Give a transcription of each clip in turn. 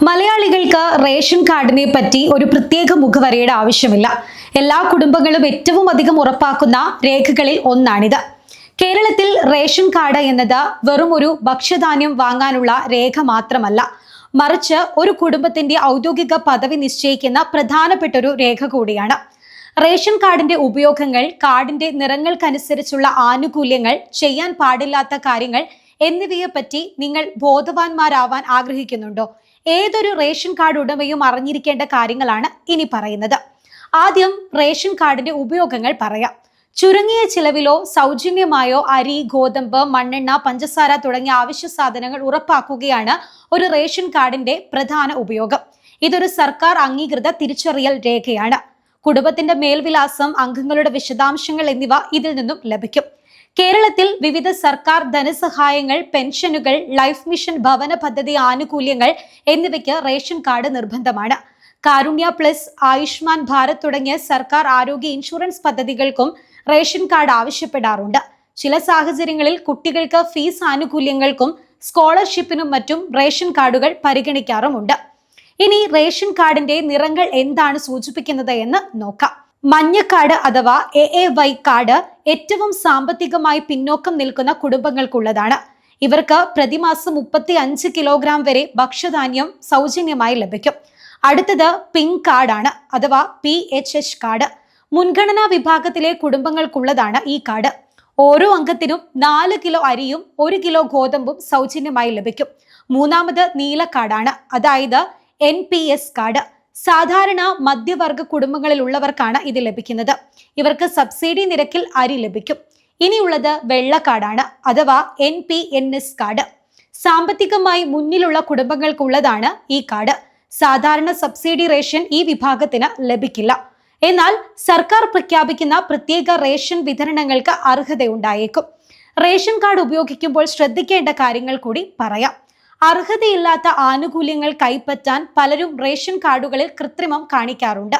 മലയാളികൾക്ക് റേഷൻ കാർഡിനെ പറ്റി ഒരു പ്രത്യേക മുഖവരയുടെ ആവശ്യമില്ല. എല്ലാ കുടുംബങ്ങളും ഏറ്റവും അധികം ഉറപ്പാക്കുന്ന രേഖകളിൽ ഒന്നാണിത്. കേരളത്തിൽ റേഷൻ കാർഡ് എന്നത് വെറും ഒരു ഭക്ഷ്യധാന്യം വാങ്ങാനുള്ള രേഖ മാത്രമല്ല, മറിച്ച് ഒരു കുടുംബത്തിന്റെ ഔദ്യോഗിക പദവി നിശ്ചയിക്കുന്ന പ്രധാനപ്പെട്ട ഒരു രേഖ കൂടിയാണ്. റേഷൻ കാർഡിന്റെ ഉപയോഗങ്ങൾ, കാർഡിന്റെ നിറങ്ങൾക്കനുസരിച്ചുള്ള ആനുകൂല്യങ്ങൾ, ചെയ്യാൻ പാടില്ലാത്ത കാര്യങ്ങൾ എന്നിവയെപ്പറ്റി നിങ്ങൾ ബോധവാന്മാരാവാൻ ആഗ്രഹിക്കുന്നുണ്ടോ? ഏതൊരു റേഷൻ കാർഡ് ഉടമയും അറിഞ്ഞിരിക്കേണ്ട കാര്യങ്ങളാണ് ഇനി പറയുന്നത്. ആദ്യം റേഷൻ കാർഡിന്റെ ഉപയോഗങ്ങൾ പറയാം. ചുരുങ്ങിയ ചിലവിലോ സൗജന്യമായോ അരി, ഗോതമ്പ്, മണ്ണെണ്ണ, പഞ്ചസാര തുടങ്ങിയ അവശ്യ സാധനങ്ങൾ ഉറപ്പാക്കുകയാണ് ഒരു റേഷൻ കാർഡിന്റെ പ്രധാന ഉപയോഗം. ഇതൊരു സർക്കാർ അംഗീകൃത തിരിച്ചറിയൽ രേഖയാണ്. കുടുംബത്തിന്റെ മേൽവിലാസം, അംഗങ്ങളുടെ വിശദാംശങ്ങൾ എന്നിവ ഇതിൽ നിന്നും ലഭിക്കും. കേരളത്തിൽ വിവിധ സർക്കാർ ധനസഹായങ്ങൾ, പെൻഷനുകൾ, ലൈഫ് മിഷൻ ഭവന പദ്ധതി ആനുകൂല്യങ്ങൾ എന്നിവയ്ക്ക് റേഷൻ കാർഡ് നിർബന്ധമാണ്. കാരുണ്യ പ്ലസ്, ആയുഷ്മാൻ ഭാരത് തുടങ്ങിയ സർക്കാർ ആരോഗ്യ ഇൻഷുറൻസ് പദ്ധതികൾക്കും റേഷൻ കാർഡ് ആവശ്യപ്പെടാറുണ്ട്. ചില സാഹചര്യങ്ങളിൽ കുട്ടികൾക്ക് ഫീസ് ആനുകൂല്യങ്ങൾക്കും സ്കോളർഷിപ്പിനും മറ്റും റേഷൻ കാർഡുകൾ പരിഗണിക്കാറുമുണ്ട്. ഇനി റേഷൻ കാർഡിന്റെ നിറങ്ങൾ എന്താണ് സൂചിപ്പിക്കുന്നത് എന്ന് നോക്കാം. മഞ്ഞ കാർഡ് അഥവാ AAY കാർഡ് ഏറ്റവും സാമ്പത്തികമായി പിന്നോക്കം നിൽക്കുന്ന കുടുംബങ്ങൾക്കുള്ളതാണ്. ഇവർക്ക് പ്രതിമാസം 35 കിലോഗ്രാം വരെ ഭക്ഷ്യധാന്യം സൗജന്യമായി ലഭിക്കും. അടുത്തത് പിങ്ക് കാർഡാണ് അഥവാ PHH കാർഡ്. മുൻഗണനാ വിഭാഗത്തിലെ കുടുംബങ്ങൾക്കുള്ളതാണ് ഈ കാർഡ്. ഓരോ അംഗത്തിനും 4 കിലോ അരിയും 1 കിലോ ഗോതമ്പും സൗജന്യമായി ലഭിക്കും. മൂന്നാമത് നീല കാർഡാണ്, അതായത് NPS കാർഡ്. സാധാരണ മധ്യവർഗ കുടുംബങ്ങളിൽ ഉള്ളവർക്കാണ് ഇത് ലഭിക്കുന്നത്. ഇവർക്ക് സബ്സിഡി നിരക്കിൽ അരി ലഭിക്കും. ഇനിയുള്ളത് വെള്ള കാർഡാണ് അഥവാ NPNS കാർഡ്. സാമ്പത്തികമായി മുന്നിലുള്ള കുടുംബങ്ങൾക്കുള്ളതാണ് ഈ കാർഡ്. സാധാരണ സബ്സിഡി റേഷൻ ഈ വിഭാഗത്തിന് ലഭിക്കില്ല. എന്നാൽ സർക്കാർ പ്രഖ്യാപിക്കുന്ന പ്രത്യേക റേഷൻ വിതരണങ്ങൾക്ക് അർഹതയുണ്ടായേക്കും. റേഷൻ കാർഡ് ഉപയോഗിക്കുമ്പോൾ ശ്രദ്ധിക്കേണ്ട കാര്യങ്ങൾ കൂടി പറയാം. അർഹതയില്ലാത്ത ആനുകൂല്യങ്ങൾ കൈപ്പറ്റാൻ പലരും റേഷൻ കാർഡുകളിൽ കൃത്രിമം കാണിക്കാറുണ്ട്.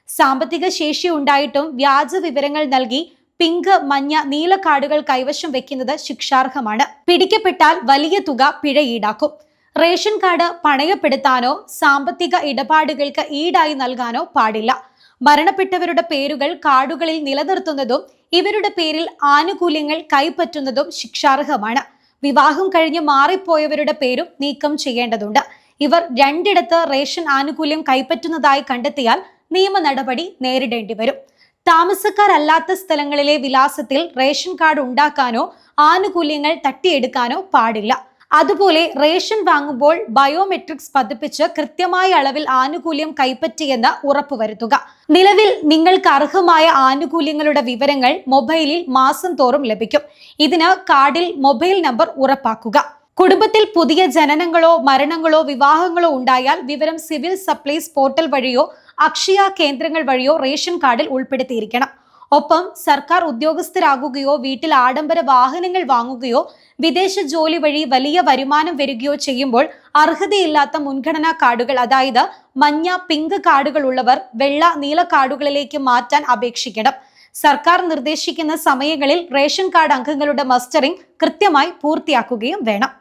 സാമ്പത്തിക ശേഷി ഉണ്ടായിട്ടും വ്യാജ വിവരങ്ങൾ നൽകി പിങ്ക്, മഞ്ഞ, നീല കാർഡുകൾ കൈവശം വെക്കുന്നത് ശിക്ഷാർഹമാണ്. പിടിക്കപ്പെട്ടാൽ വലിയ തുക പിഴ ഈടാക്കും. റേഷൻ കാർഡ് പണയപ്പെടുത്താനോ സാമ്പത്തിക ഇടപാടുകൾക്ക് ഈടായി നൽകാനോ പാടില്ല. മരണപ്പെട്ടവരുടെ പേരുകൾ കാർഡുകളിൽ നിലനിർത്തുന്നതും ഇവരുടെ പേരിൽ ആനുകൂല്യങ്ങൾ കൈപ്പറ്റുന്നതും ശിക്ഷാർഹമാണ്. വിവാഹം കഴിഞ്ഞ് മാറിപ്പോയവരുടെ പേരും നീക്കം ചെയ്യേണ്ടതുണ്ട്. ഇവർ രണ്ടിടത്ത് റേഷൻ ആനുകൂല്യം കൈപ്പറ്റുന്നതായി കണ്ടെത്തിയാൽ നിയമ നടപടി നേരിടേണ്ടി വരും. താമസക്കാരല്ലാത്ത സ്ഥലങ്ങളിലെ വിലാസത്തിൽ റേഷൻ കാർഡ് ഉണ്ടാക്കാനോ ആനുകൂല്യങ്ങൾ തട്ടിയെടുക്കാനോ പാടില്ല. അതുപോലെ റേഷൻ വാങ്ങുമ്പോൾ ബയോമെട്രിക്സ് പതിപ്പിച്ച് കൃത്യമായ അളവിൽ ആനുകൂല്യം കൈപ്പറ്റിയെന്ന് ഉറപ്പുവരുത്തുക. നിലവിൽ നിങ്ങൾക്ക് അർഹമായ ആനുകൂല്യങ്ങളുടെ വിവരങ്ങൾ മൊബൈലിൽ മാസം തോറും ലഭിക്കും. ഇതിന് കാർഡിൽ മൊബൈൽ നമ്പർ ഉറപ്പാക്കുക. കുടുംബത്തിൽ പുതിയ ജനനങ്ങളോ മരണങ്ങളോ വിവാഹങ്ങളോ ഉണ്ടായാൽ വിവരം സിവിൽ സപ്ലൈസ് പോർട്ടൽ വഴിയോ അക്ഷയ കേന്ദ്രങ്ങൾ വഴിയോ റേഷൻ കാർഡിൽ ഉൾപ്പെടുത്തിയിരിക്കണം. ഒപ്പം സർക്കാർ ഉദ്യോഗസ്ഥരാകുകയോ വീട്ടിൽ ആഡംബര വാഹനങ്ങൾ വാങ്ങുകയോ വിദേശ ജോലി വഴി വലിയ വരുമാനം വരികയോ ചെയ്യുമ്പോൾ അർഹതയില്ലാത്ത മുൻഗണനാ കാർഡുകൾ, അതായത് മഞ്ഞ, പിങ്ക് കാർഡുകൾ ഉള്ളവർ വെള്ള, നീല കാർഡുകളിലേക്ക് മാറ്റാൻ അപേക്ഷിക്കണം. സർക്കാർ നിർദ്ദേശിക്കുന്ന സമയങ്ങളിൽ റേഷൻ കാർഡ് അംഗങ്ങളുടെ മസ്റ്ററിംഗ് കൃത്യമായി പൂർത്തിയാക്കുകയും വേണം.